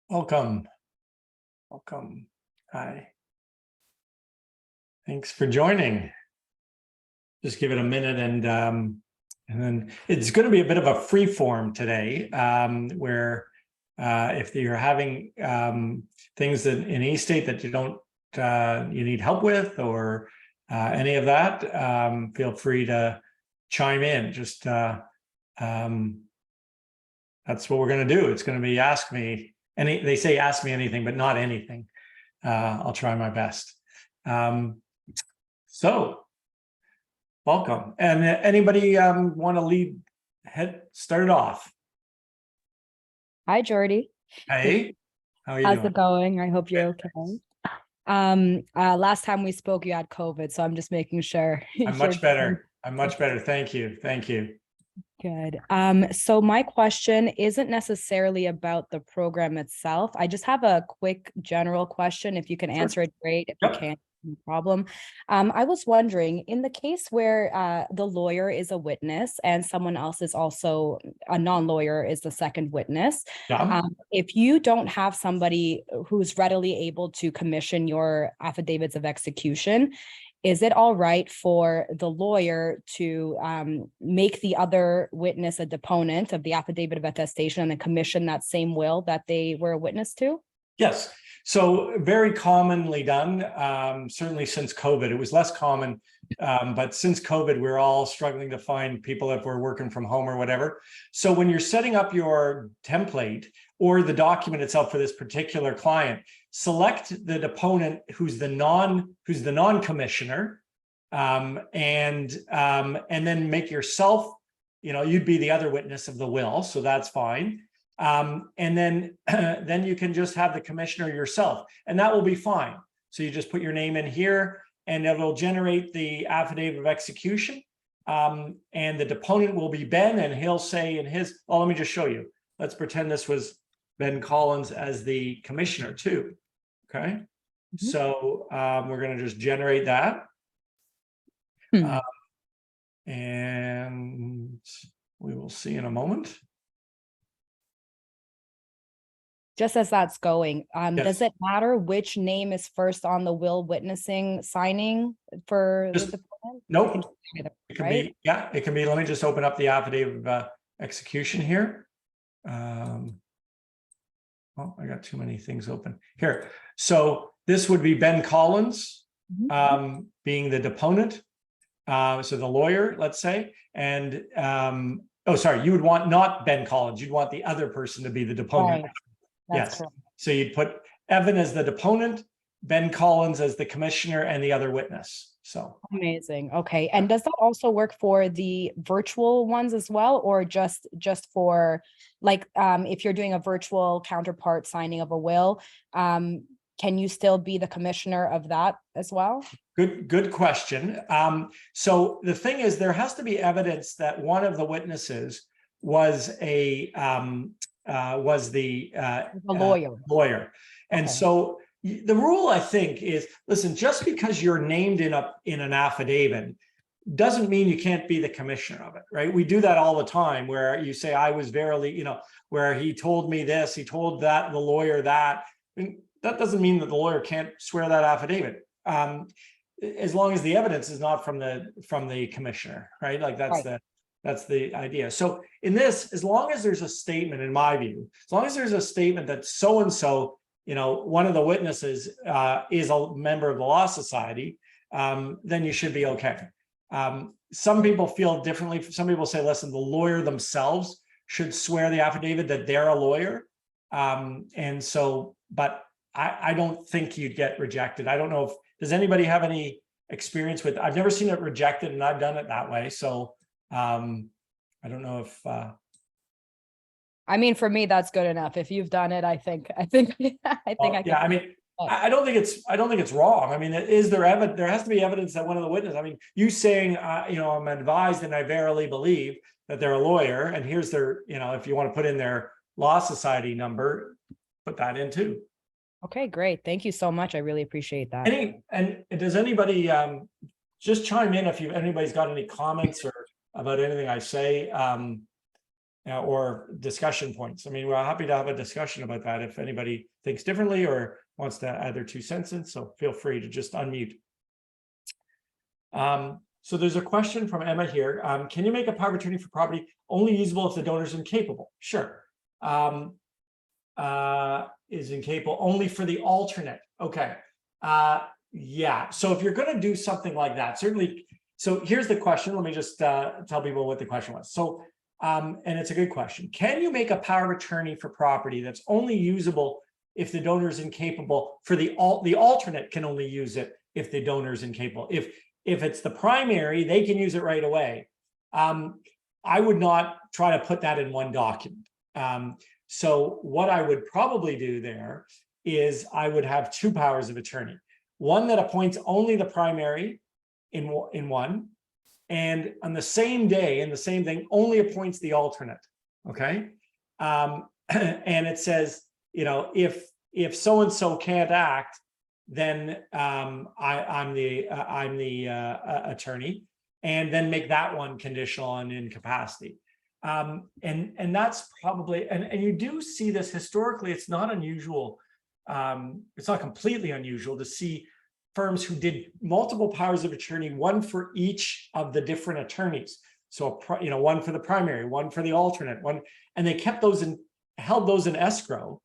Welcome. Welcome. Hi. Thanks for joining. Just give it a minute and then it's going to be a bit of a free form today, where if you're having things in eState that you don't you need help with or any of that, feel free to chime in. Just that's what we're going to do. It's going to be ask me any. They say ask me anything, but not anything. I'll try my best. So welcome. And anybody want to start it off? Hi, Jordy. Hey, how are you How's doing? it going? I hope you're okay. Last time we spoke, you had COVID, so I'm just making sure. I'm much better. I'm much better. Thank you. Thank you. Good. So my question isn't necessarily about the program itself. I just have a quick general question. If you can answer it, great. If you can't, no problem. I was wondering, in the case where the lawyer is a witness and someone else is also a non-lawyer is the second witness, if you don't have somebody who's readily able to commission your affidavits of execution, is it all right for the lawyer to make the other witness a deponent of the affidavit of attestation and then commission that same will that they were a witness to? Yes. So very commonly done, certainly since COVID. It was less common, but since COVID, we're all struggling to find people if we're working from home or whatever. So when you're setting up your template or the document itself for this particular client, select the deponent who's the non-commissioner, and then make yourself, you'd be the other witness of the will, so that's fine. And then you can just have the commissioner yourself, and that will be fine. So you just put your name in here, and it'll generate the affidavit of execution. And the deponent will be Ben, and he'll say in his. Oh, let me just show you. Let's pretend this was Ben Collins as the commissioner too. Okay, so we're going to just generate that, and we will see in a moment. Just as that's going, Yes. Does it matter which name is first on the will witnessing signing for the deponent? Nope. It can right? be, yeah, it can be. Let me just open up the affidavit of execution here. Oh, I got too many things open here. So this would be Ben Collins, being the deponent. So the lawyer, let's say, and oh, sorry, you would want not Ben Collins. You'd want the other person to be the deponent. Right. Yes. Correct. So you'd put Evan as the deponent, Ben Collins as the commissioner, and the other witness. So amazing. Okay. And does that also work for the virtual ones as well, or just for like if you're doing a virtual counterpart signing of a will, can you still be the commissioner of that as well? Good question. So the thing is, there has to be evidence that one of the witnesses was the lawyer. And so the rule, I think, is, listen, just because you're named in an affidavit doesn't mean you can't be the commissioner of it, right? We do that all the time, where you say, I was verily, where he told me this, he told that, the lawyer that. And that doesn't mean that the lawyer can't swear that affidavit, as long as the evidence is not from the commissioner, right? Like that's the idea. So in this, as long as there's a statement, in my view, as long as there's a statement that so-and-so, one of the witnesses is a member of the Law Society, then you should be okay. Some people feel differently. Some people say, listen, the lawyer themselves should swear the affidavit that they're a lawyer. And so, but I don't think you'd get rejected. I don't know if, does anybody have any experience with, I've never seen it rejected, and I've done it that way. So I don't know if I mean, for me, that's good enough. If you've done it, I think I can. Yeah, I mean, I don't think it's wrong. I mean, there has to be evidence that one of the witnesses, I mean, you saying, I'm advised and I verily believe that they're a lawyer, and here's their, if you want to put in their Law Society number, put that in too. Okay, great. Thank you so much. I really appreciate that. And does anybody just chime in if anybody's got any comments or about anything I say? or discussion points. I mean, we're happy to have a discussion about that if anybody thinks differently or wants to add their 2 cents in, so feel free to just unmute. So there's a question from Emma here. Can you make a power of attorney for property only usable if the donor is incapable? Sure. Is incapable only for the alternate. Okay. Yeah. So if you're going to do something like that, certainly. So here's the question. Let me just tell people what the question was. So, and it's a good question. Can you make a power of attorney for property that's only usable if the donor is incapable? For the alternate can only use it if the donor is incapable. If it's the primary, they can use it right away. I would not try to put that in one document. So what I would probably do there is I would have 2 powers of attorney. One that appoints only the primary in one, and on the same day, in the same thing, only appoints the alternate. Okay. And it says, you know, if so-and-so can't act, then I'm the attorney, and then make that one conditional on incapacity. And that's probably, and you do see this historically. It's not unusual. It's not completely unusual to see firms who did multiple powers of attorney, one for each of the different attorneys. So, you know, one for the primary, one for the alternate, one, and they kept those and held those in escrow,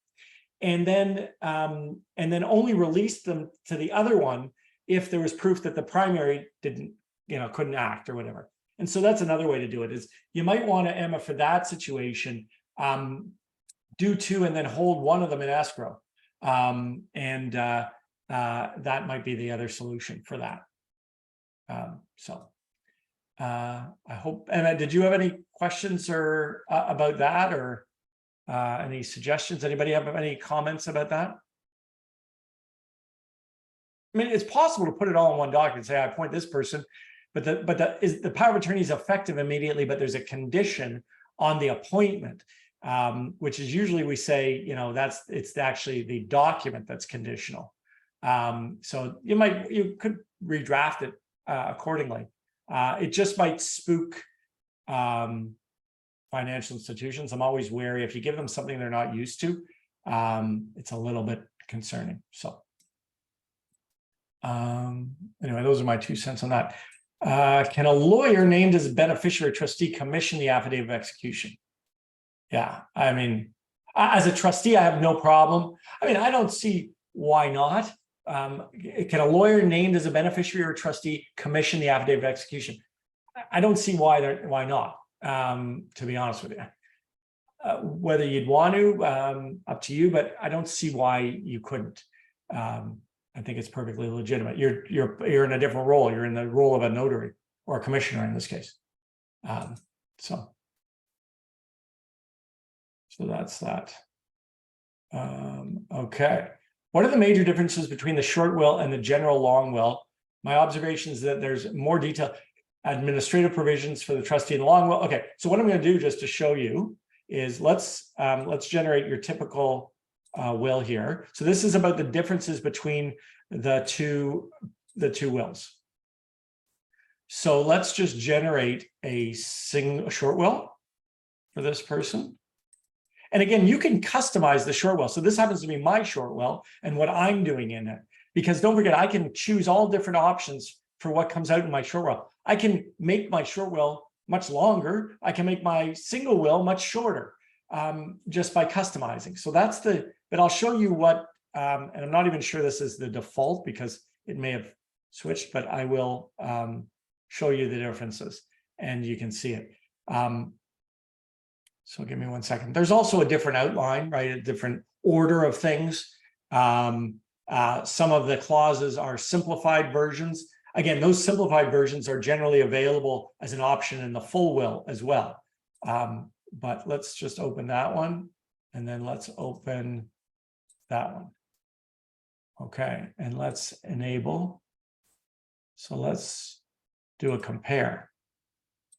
and then only released them to the other one if there was proof that the primary couldn't act or whatever. And so that's another way to do it. Is you might want to, Emma, for that situation, do 2 and then hold one of them in escrow. That might be the other solution for that. I hope, Emma, did you have any questions or about that, or any suggestions? Anybody have any comments about that? I mean, it's possible to put it all in one document and say, I appoint this person, but the power of attorney is effective immediately, but there's a condition on the appointment, which is usually we say, you know, it's actually the document that's conditional. So you could redraft it accordingly. It just might spook financial institutions. I'm always wary if you give them something they're not used to. It's a little bit concerning. So anyway, those are my 2 cents on that. Can a lawyer named as a beneficiary or trustee commission the affidavit of execution? Yeah, I mean, as a trustee, I have no problem. I mean, I don't see why not. Can a lawyer named as a beneficiary or trustee commission the affidavit of execution? I don't see why not, to be honest with you. Whether you'd want to, up to you, but I don't see why you couldn't. I think it's perfectly legitimate. You're in a different role. You're in the role of a notary or a commissioner in this case. So that's that. Okay. What are the major differences between the short will and the general long will? My observation is that there's more detailed administrative provisions for the trustee in the long will. Okay, so what I'm going to do just to show you is let's generate your typical will here. So this is about the differences between the two wills. So let's just generate a short will for this person. And again, you can customize the short will. So this happens to be my short will and what I'm doing in it. Because don't forget, I can choose all different options for what comes out in my short will. I can make my short will much longer. I can make my single will much shorter just by customizing. So that's but I'll show you what, and I'm not even sure this is the default because it may have switched, but I will show you the differences and you can see it. So give me 1 second. There's also a different outline, right? A different order of things. Some of the clauses are simplified versions. Again, those simplified versions are generally available as an option in the full will as well. But let's just open that one. And then let's open that one. Okay, and let's enable. So let's do a compare.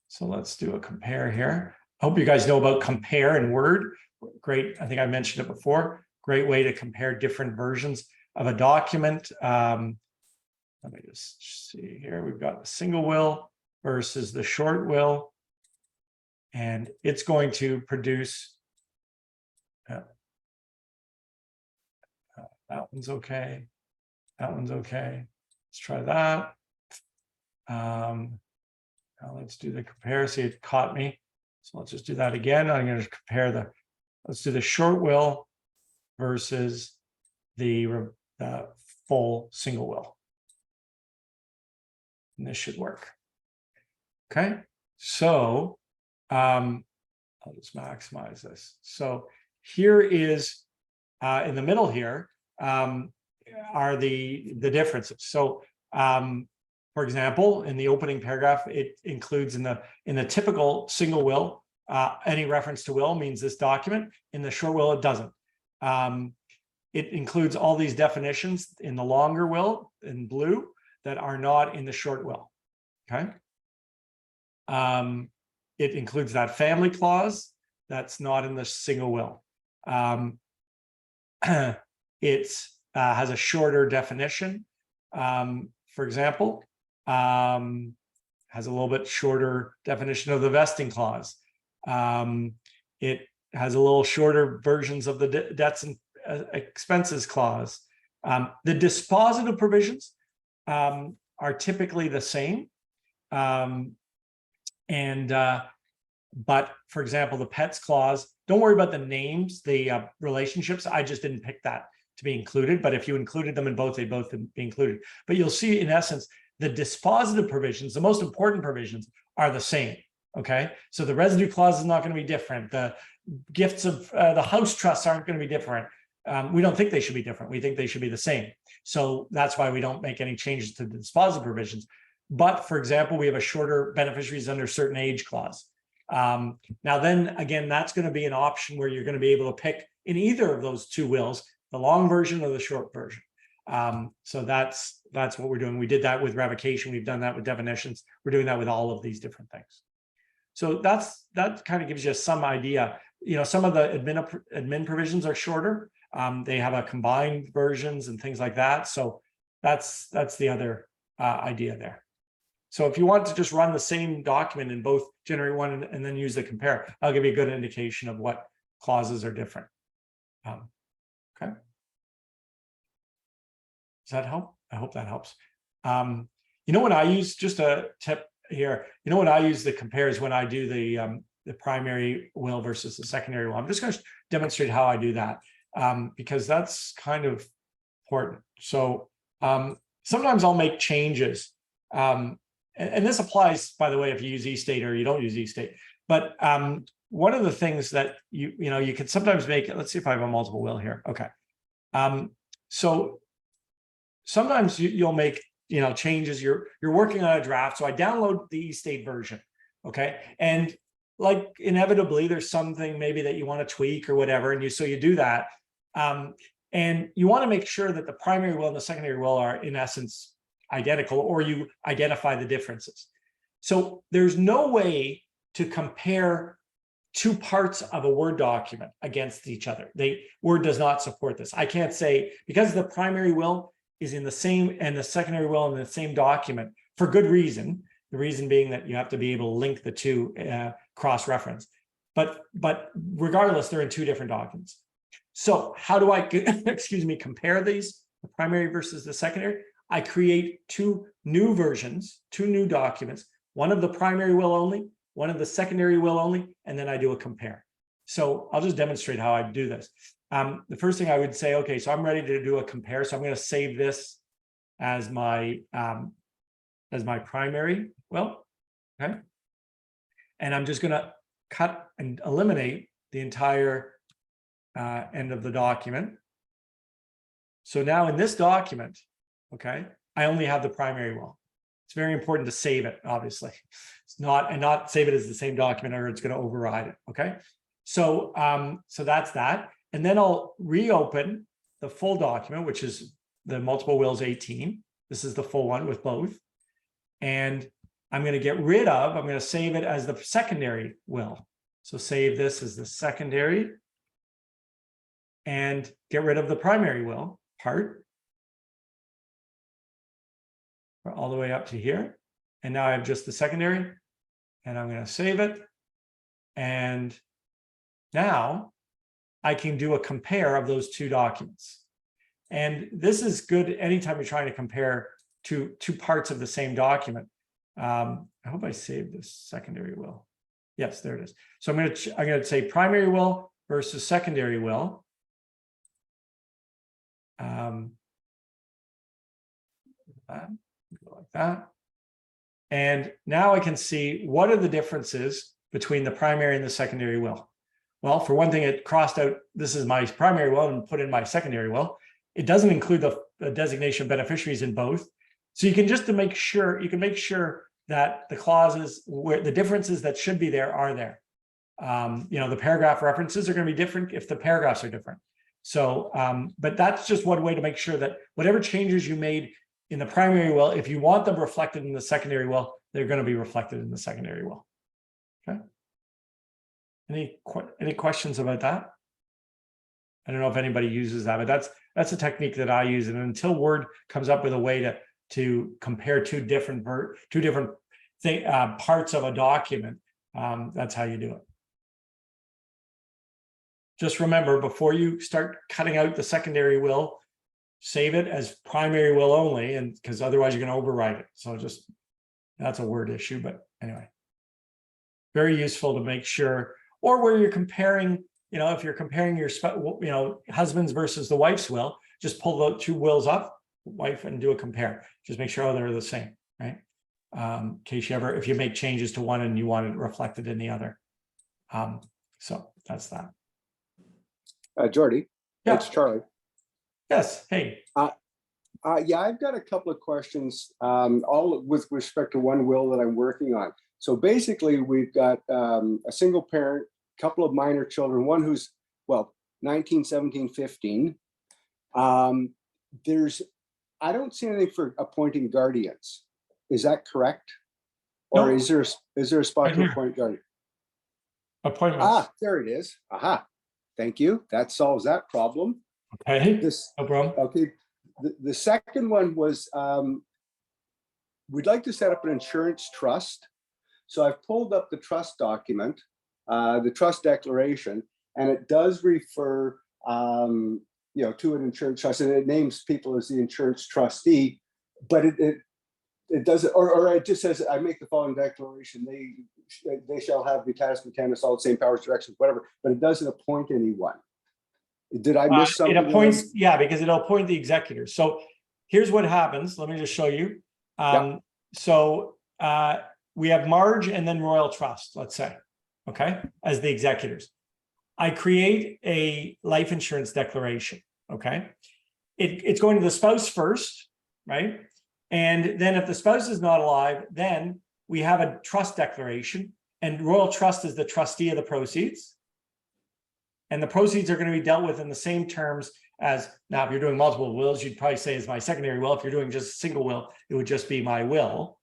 So let's do a compare here. I hope you guys know about compare in Word. Great, I think I mentioned it before. Great way to compare different versions of a document. Let me just see here. We've got the single will versus the short will. and it's going to produce, that one's okay. That one's okay. Let's try that. Now let's do the comparison. It caught me. So let's just do that again. I'm going to compare let's do the short will versus the full single will. And this should work. Okay. So I'll just maximize this. So here is in the middle here are the differences. So for example, in the opening paragraph, it includes in the typical single will, any reference to will means this document. In the short will, it doesn't. It includes all these definitions in the longer will in blue that are not in the short will. Okay. It includes that family clause that's not in the single will. It has a shorter definition. For example, has a little bit shorter definition of the vesting clause. It has a little shorter versions of the debts and expenses clause. The dispositive provisions are typically the same. But for example, the pets clause, don't worry about the names, the relationships. I just didn't pick that to be included, but if you included them in both, they'd both be included. But you'll see in essence, the dispositive provisions, the most important provisions are the same, okay? So the residue clause is not going to be different. The gifts of the house trusts aren't going to be different. We don't think they should be different. We think they should be the same. So that's why we don't make any changes to the dispositive provisions. But for example, we have a shorter beneficiaries under certain age clause. Now then again, that's going to be an option where you're going to be able to pick in either of those two wills, the long version or the short version. So that's what we're doing. We did that with revocation. We've done that with definitions. We're doing that with all of these different things. So that kind of gives you some idea. You know, some of the admin provisions are shorter. They have a combined versions and things like that. So that's the other idea there. So if you want to just run the same document in both generate one and then use the compare, I'll give you a good indication of what clauses are different. Okay. Does that help? I hope that helps. You know what I use, just a tip here, you know what I use the compare is when I do the primary will versus the secondary will. I'm just going to demonstrate how I do that because that's kind of important. So sometimes I'll make changes. And this applies, by the way, if you use eState or you don't use eState. But one of the things that you can sometimes make, let's see if I have a multiple will here. Okay. So sometimes you'll make changes. You're working on a draft. So I download the eState version. Okay. And like inevitably there's something maybe that you want to tweak or whatever. And so you do that. And you want to make sure that the primary will and the secondary will are in essence identical, or you identify the differences. So there's no way to compare two parts of a Word document against each other. Word does not support this. I can't say, because the primary will is in the same and the secondary will in the same document for good reason. The reason being that you have to be able to link the two cross-reference. But regardless, they're in two different documents. So how do I, compare these, the primary versus the secondary? I create two new versions, two new documents, one of the primary will only, one of the secondary will only, and then I do a compare. So I'll just demonstrate how I do this. The first thing I would say, okay, so I'm ready to do a compare. So I'm going to save this as my primary will, okay? And I'm just going to cut and eliminate the entire end of the document. So now in this document, okay, I only have the primary will. It's very important to save it, obviously. It's not save it as the same document or it's going to override it. Okay. So so that's that. And then I'll reopen the full document, which is the multiple wills 18. This is the full one with both. And I'm going to save it as the secondary will. So save this as the secondary and get rid of the primary will part. All the way up to here. And now I have just the secondary and I'm going to save it. And now I can do a compare of those two documents. And this is good anytime you're trying to compare two parts of the same document. I hope I saved this secondary will. Yes, there it is. So I'm going to say primary will versus secondary will. Like that. And now I can see what are the differences between the primary and the secondary will. Well, for one thing, it crossed out, this is my primary will and put in my secondary will. It doesn't include the designation of beneficiaries in both. So you can just make sure that the clauses where the differences that should be there are there. The paragraph references are going to be different if the paragraphs are different. So, but that's just one way to make sure that whatever changes you made in the primary will, if you want them reflected in the secondary will, they're going to be reflected in the secondary will. Okay. Any questions about that? I don't know if anybody uses that, but that's a technique that I use. And until Word comes up with a way to compare two different parts of a document, that's how you do it. Just remember, before you start cutting out the secondary will, save it as primary will only, and because otherwise you're going to overwrite it. So that's a Word issue, but anyway, very useful to make sure. Or where you're comparing, if you're comparing your husband's versus the wife's will, just pull the two wills up, wife, and do a compare. Just make sure they're the same, right? In case if you make changes to one and you want it reflected in the other. So that's that. Jordy, yeah. It's Charlie. Yes. Hey. Yeah, I've got a couple of questions, all with respect to one will that I'm working on. So basically, we've got a single parent, couple of minor children, one who's, 19, 17, 15. I don't see anything for appointing guardians. Is that correct? Or No. is there a spot to appoint guardian? Appointments. There it is. Aha. Thank you. That solves that problem. Okay. No problem. Okay. The second one was we'd like to set up an insurance trust. So I've pulled up the trust document, the trust declaration, and it does refer to an insurance trust, and it names people as the insurance trustee, but it doesn't, or it just says, I make the following declaration, they shall have the attachment, tennis, all the same powers, directions, whatever, but it doesn't appoint anyone. Did I miss something? It appoints, because it'll appoint the executors. So here's what happens. Let me just show you. So we have Marge and then Royal Trust, let's say, okay, as the executors. I create a life insurance declaration, okay? It's going to the spouse first, right? And then if the spouse is not alive, then we have a trust declaration, and Royal Trust is the trustee of the proceeds. And the proceeds are going to be dealt with in the same terms as, now if you're doing multiple wills, you'd probably say is my secondary will. If you're doing just a single will, it would just be my will.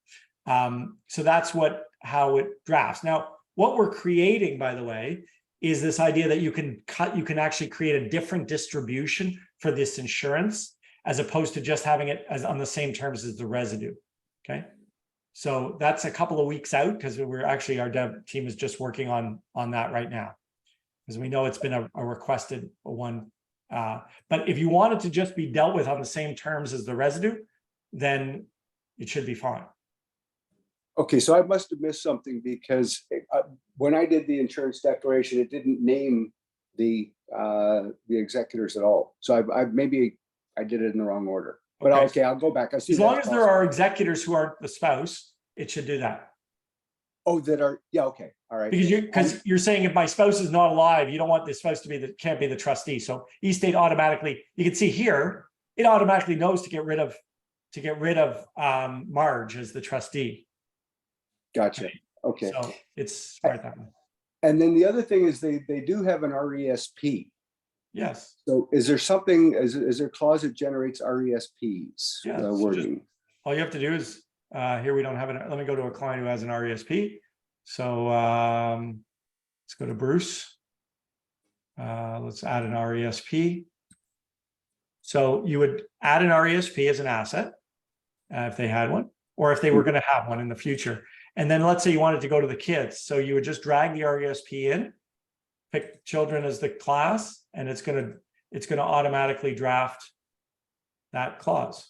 So that's how it drafts. Now, what we're creating, by the way, is this idea that you can actually create a different distribution for this insurance, as opposed to just having it as on the same terms as the residue. Okay. So that's a couple of weeks out, because our dev team is just working on that right now, because we know it's been a requested one. But if you want it to just be dealt with on the same terms as the residue, then it should be fine. Okay, so I must have missed something, because when I did the insurance declaration, it didn't name the executors at all. So maybe I did it in the wrong order. But okay, I'll go back. I see. As long as there are executors who aren't the spouse, it should do that. Oh, that are, yeah, okay, all right. Because you're saying if my spouse is not alive, you don't want the spouse to can't be the trustee. So eState automatically, you can see here, it automatically knows to get rid of Marge as the trustee. Gotcha. Okay. So it's right that way. And then the other thing is they do have an RESP. Yes. So is there something, is there a clause that generates RESPs? Yeah. Wording. All you have to do is, here we don't have it. Let me go to a client who has an RESP. So let's go to Bruce. Let's add an RESP. So you would add an RESP as an asset if they had one, or if they were going to have one in the future. And then let's say you wanted to go to the kids. So you would just drag the RESP in, pick children as the class, and it's going to automatically draft that clause.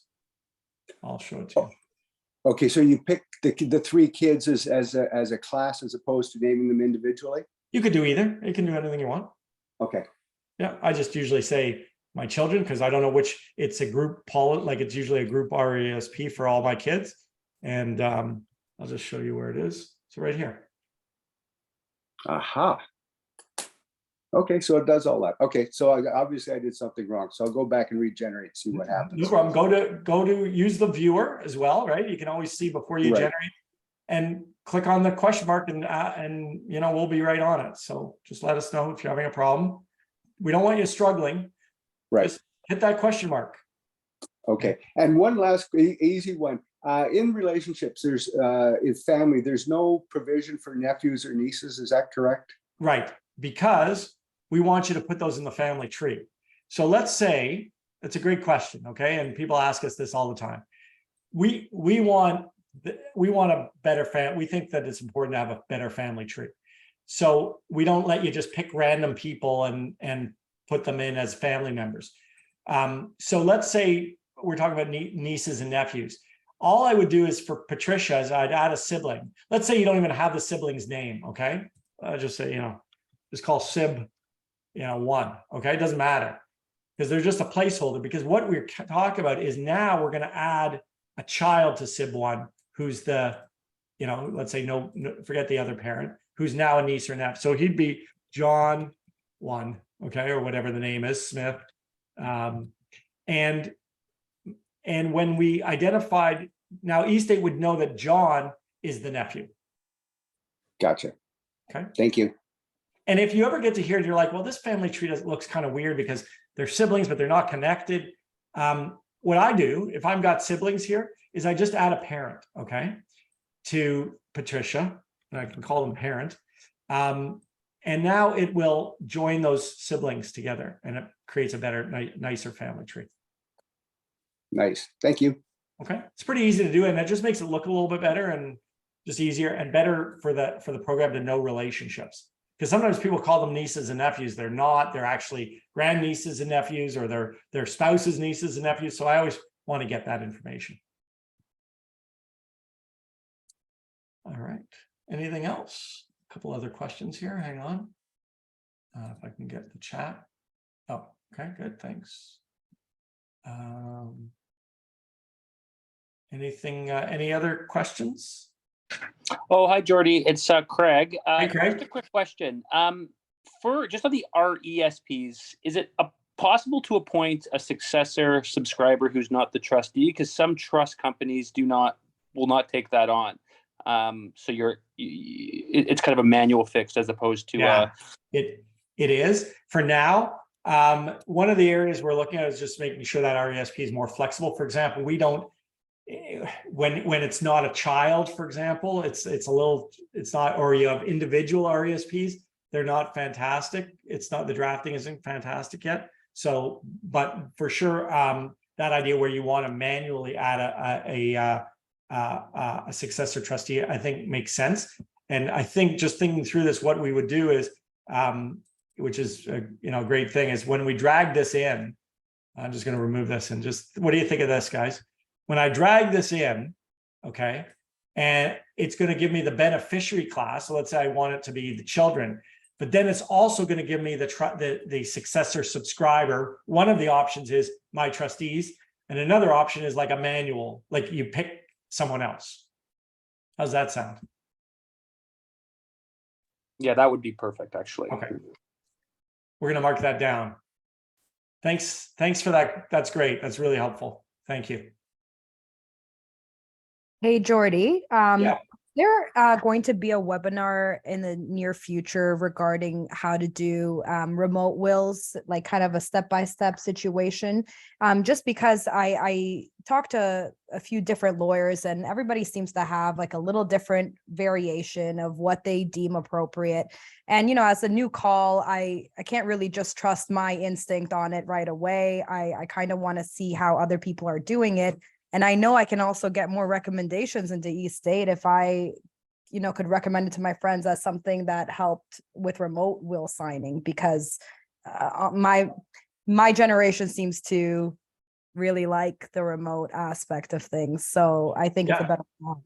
I'll show it to you. Okay, so you pick the 3 kids as a class as opposed to naming them individually? You could do either. You can do anything you want. Okay. Yeah, I just usually say my children because I don't know which, it's a group like it's usually a group RESP for all my kids. And I'll just show you where it is. So right here. Aha. Okay, so it does all that. Okay, so obviously I did something wrong. So I'll go back and regenerate, see what happens. No problem. Go to use the viewer as well, right? You can always see before you generate, and click on the question mark, and you know, we'll be right on it. So just let us know if you're having a problem. We don't want you struggling. Right. Just hit that question mark. Okay, and one last easy one. In relationships, there's in family, there's no provision for nephews or nieces. Is that correct? Right, because we want you to put those in the family tree. So let's say, that's a great question, okay? And people ask us this all the time. We want a better family. We think that it's important to have a better family tree. So we don't let you just pick random people and put them in as family members. So let's say we're talking about nieces and nephews. All I would do is for Patricia is I'd add a sibling. Let's say you don't even have the sibling's name, okay? Just say, just call Sib, 1, okay? It doesn't matter because they're just a placeholder, because what we're talking about is now we're going to add a child to Sib 1 who's the, let's say no, forget the other parent, who's now a niece or nephew. So he'd be John 1, okay? Or whatever the name is, Smith. And when we identified, now eState would know that John is the nephew. Gotcha. Okay. Thank you. And if you ever get to hear it, you're like, well, this family tree looks kind of weird because they're siblings, but they're not connected. What I do, if I've got siblings here, is I just add a parent, okay, to Patricia, and I can call them parent. And now it will join those siblings together, and it creates a better, nicer family tree. Nice. Thank you. Okay, it's pretty easy to do, and it just makes it look a little bit better and just easier and better for the program to know relationships. Because sometimes people call them nieces and nephews. They're not. They're actually grandnieces and nephews, or their spouses' nieces and nephews. So I always want to get that information. All right. Anything else? A couple other questions here. Hang on. If I can get the chat. Oh, okay, good. Thanks. Anything? Any other questions? Oh, hi, Jordy. It's Craig. Hey, Craig. Just a quick question. For just on the RESPs, is it possible to appoint a successor subscriber who's not the trustee? Because some trust companies will not take that on. So it's kind of a manual fix as opposed to it is for now. One of the areas we're looking at is just making sure that RESP is more flexible. For example, we don't, when it's not a child, for example, it's not, or you have individual RESPs, they're not fantastic. It's not, the drafting isn't fantastic yet. So, but for sure, that idea where you want to manually add a successor trustee, I think makes sense. And I think just thinking through this, what we would do is, which is a great thing, is when we drag this in, I'm just going to remove this and just, what do you think of this, guys? When I drag this in, okay, and it's going to give me the beneficiary class. So let's say I want it to be the children, but then it's also going to give me the successor subscriber. One of the options is my trustees, and another option is like a manual, like you pick someone else. How's that sound? Yeah, that would be perfect, actually. Okay. We're going to mark that down. Thanks for that. That's great. That's really helpful. Thank you. Hey, Jordy. Yeah. There going to be a webinar in the near future regarding how to do remote wills, like kind of a step-by-step situation. Just because I talked to a few different lawyers, and everybody seems to have like a little different variation of what they deem appropriate. And, as a new call, I can't really just trust my instinct on it right away. I kind of want to see how other people are doing it. And I know I can also get more recommendations into eState if I could recommend it to my friends as something that helped with remote will signing, because my generation seems to really like the remote aspect of things. So I think it's a Yeah. better one.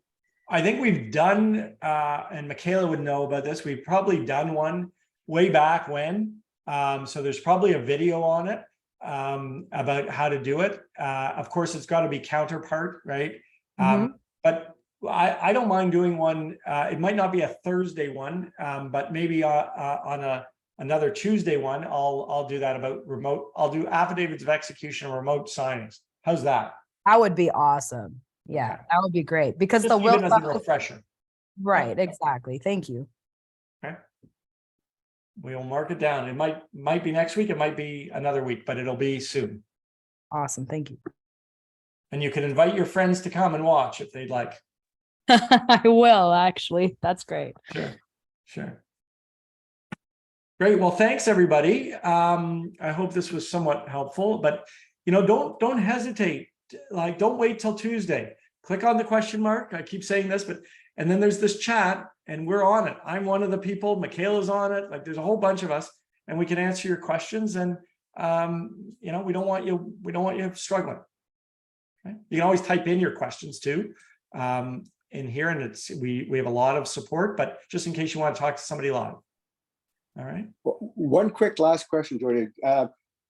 I think we've done, and Michaela would know about this, we've probably done one way back when. So there's probably a video on it about how to do it. Of course, it's got to be counterpart, right? But I don't mind doing one. It might not be a Thursday one, but maybe on another Tuesday one, I'll do that about remote. I'll do affidavits of execution and remote signings. How's that? That would be awesome. Yeah, Okay. that would be great, because Just the will even as a refresher. right, exactly. Thank you. Okay. We'll mark it down. It might be next week, it might be another week, but it'll be soon. Awesome. Thank you. And you can invite your friends to come and watch if they'd like. I will, actually. That's great. Sure. Great. Well, thanks everybody. I hope this was somewhat helpful, but don't hesitate. Like, don't wait till Tuesday. Click on the question mark. I keep saying this, and then there's this chat and we're on it. I'm one of the people, Michaela's on it. Like, there's a whole bunch of us, and we can answer your questions. And we don't want you struggling. Okay? You can always type in your questions too in here, and we have a lot of support, but just in case you want to talk to somebody live. All right. One quick last question, Jordan.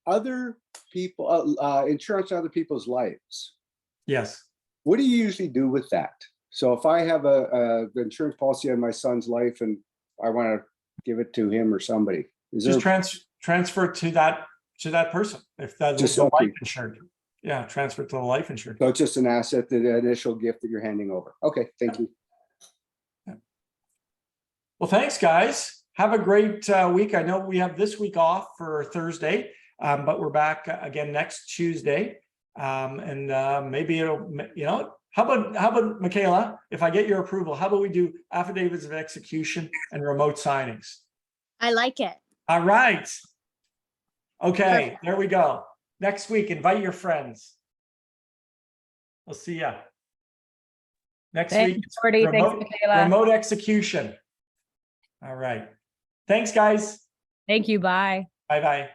Other people, insurance on other people's lives. Yes. What do you usually do with that? So if I have the insurance policy on my son's life and I want to give it to him or somebody, Just transfer to that person. If that's Just the okay. life insured. Yeah, transfer to the life insured. So it's just an asset, the initial gift that you're handing over. Okay, thank you. Well, thanks, guys. Have a great week. I know we have this week off for Thursday, but we're back again next Tuesday. And maybe it'll, how about Michaela, if I get your approval, how about we do affidavits of execution and remote signings? I like it. All right. Okay, there we go. Next week, invite your friends. We'll see ya. Next week, it's Jordy. Thanks, Michaela. remote execution. All right. Thanks, guys. Thank you. Bye. Bye-bye.